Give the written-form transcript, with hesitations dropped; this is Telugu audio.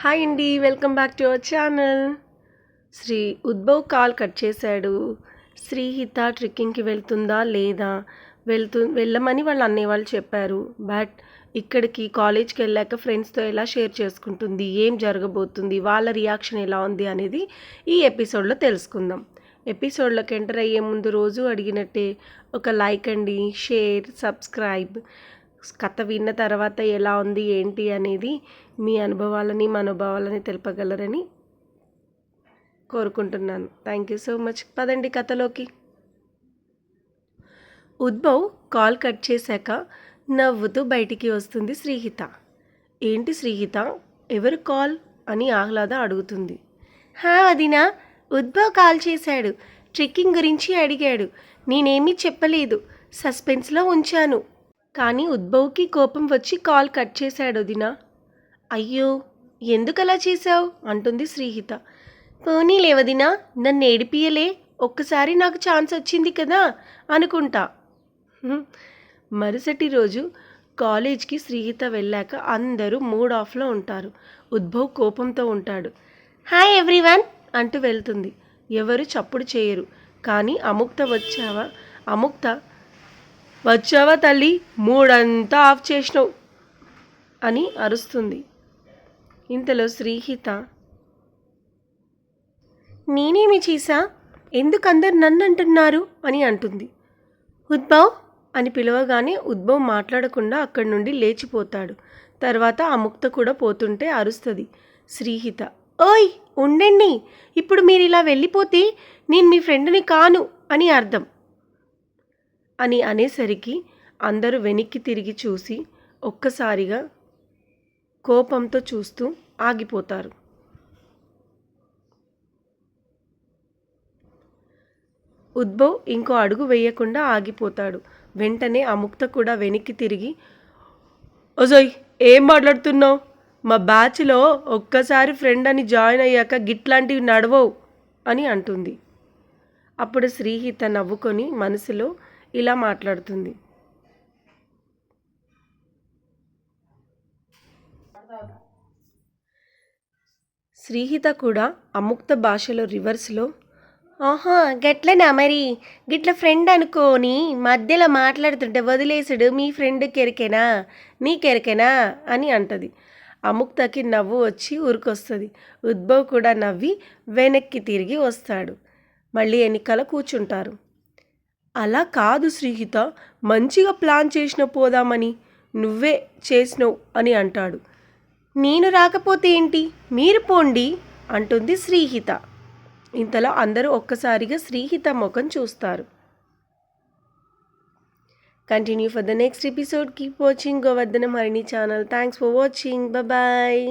హాయ్ అండి, welcome back to our channel. Shri Udbhav call cut చేశాడు. శ్రీహిత ట్రెక్కింగ్కి వెళ్తుందా లేదా వెళ్ళమని వాళ్ళ అన్నయ్య వాళ్ళు చెప్పారు. బట్ ఇక్కడికి కాలేజ్కి వెళ్ళాక ఫ్రెండ్స్తో ఎలా షేర్ చేసుకుంటుంది, ఏం జరగబోతుంది, వాళ్ళ రియాక్షన్ ఎలా ఉంది అనేది ఈ ఎపిసోడ్లో తెలుసుకుందాం. ఎపిసోడ్లోకి ఎంటర్ అయ్యే ముందు రోజు అడిగినట్టే ఒక లైక్ అండి, షేర్, సబ్స్క్రైబ్. కథ విన్న తర్వాత ఎలా ఉంది ఏంటి అనేది మీ అనుభవాలని మనోభావాలని తెలుపగలరని కోరుకుంటున్నాను. Thank you so much. పదండి కథలోకి. ఉద్భవ్ కాల్ కట్ చేశాక నవ్వుతూ బయటికి వస్తుంది శ్రీహిత. ఏంటి శ్రీహిత, ఎవరు కాల్ అని ఆహ్లాద అడుగుతుంది. వదినా, ఉద్భవ్ కాల్ చేశాడు. ట్రెక్కింగ్ గురించి అడిగాడు. నేనేమీ చెప్పలేదు, సస్పెన్స్లో ఉంచాను. కానీ ఉద్భవ్కి కోపం వచ్చి కాల్ కట్ చేశాడు వదినా. అయ్యో, ఎందుకలా చేశావు అంటుంది శ్రీహిత. పోనీలే వదినా, నన్ను ఏడిపియలే, ఒక్కసారి నాకు ఛాన్స్ వచ్చింది కదా అనుకుంటా. మరుసటి రోజు కాలేజ్కి శ్రీహిత వెళ్ళాక అందరూ మూడ్ ఆఫ్లో ఉంటారు. ఉద్భవ్ కోపంతో ఉంటాడు. హాయ్ ఎవ్రీవన్ అంటూ వెళ్తుంది. ఎవరు చప్పుడు చేయరు. కానీ అముక్త వచ్చావా తల్లి, మూడంతా ఆఫ్ చేసినావు అని అరుస్తుంది. ఇంతలో శ్రీహిత, నేనేమి చేశా, ఎందుకందరు నన్ను అంటున్నారు అని అంటుంది. ఉద్భవ్ అని పిలవగానే ఉద్భవ్ మాట్లాడకుండా అక్కడి నుండి లేచిపోతాడు. తర్వాత అముక్త కూడా పోతుంటే అరుస్తుంది శ్రీహిత. ఓయ్ ఉండండి, ఇప్పుడు మీరు ఇలా వెళ్ళిపోతే నేను మీ ఫ్రెండ్ని కాను అని అర్థం అని అనేసరికి అందరూ వెనక్కి తిరిగి చూసి ఒక్కసారిగా కోపంతో చూస్తూ ఆగిపోతారు. ఉద్భవ్ ఇంకో అడుగు వేయకుండా ఆగిపోతాడు. వెంటనే అముక్త కూడా వెనక్కి తిరిగి, ఓజోయ్ ఏం మాట్లాడుతున్నావు, మా బ్యాచ్లో ఒక్కసారి ఫ్రెండ్ అని జాయిన్ అయ్యాక గిట్లాంటివి నడవవు అని అంటుంది. అప్పుడు శ్రీహిత నవ్వుకొని మనసులో ఇలా మాట్లాడుతుంది. శ్రీహిత కూడా అముక్త భాషలో రివర్స్లో, ఆహా గట్లనా, మరి గిట్ల ఫ్రెండ్ అనుకోని మధ్యలో మాట్లాడుతుంటే వదిలేసుడు మీ ఫ్రెండ్ కెరికెనా, నీకెరికెనా అని అంటది. అముక్తకి నవ్వు వచ్చి ఊరికొస్తుంది. ఉద్భవ్ కూడా నవ్వి వెనక్కి తిరిగి వస్తాడు. మళ్ళీ ఎన్నికల కూర్చుంటారు. అలా కాదు శ్రీహిత, మంచిగా ప్లాన్ చేసిన పోదామని, నువ్వే చేసినవు అని అంటాడు. నేను రాకపోతే ఏంటి, మీరు పోండి అంటుంది శ్రీహిత. ఇంతలో అందరూ ఒక్కసారిగా శ్రీహిత ముఖం చూస్తారు. Continue for the next episode. Keep watching Govardhanam Harini channel. Thanks for watching. Bye.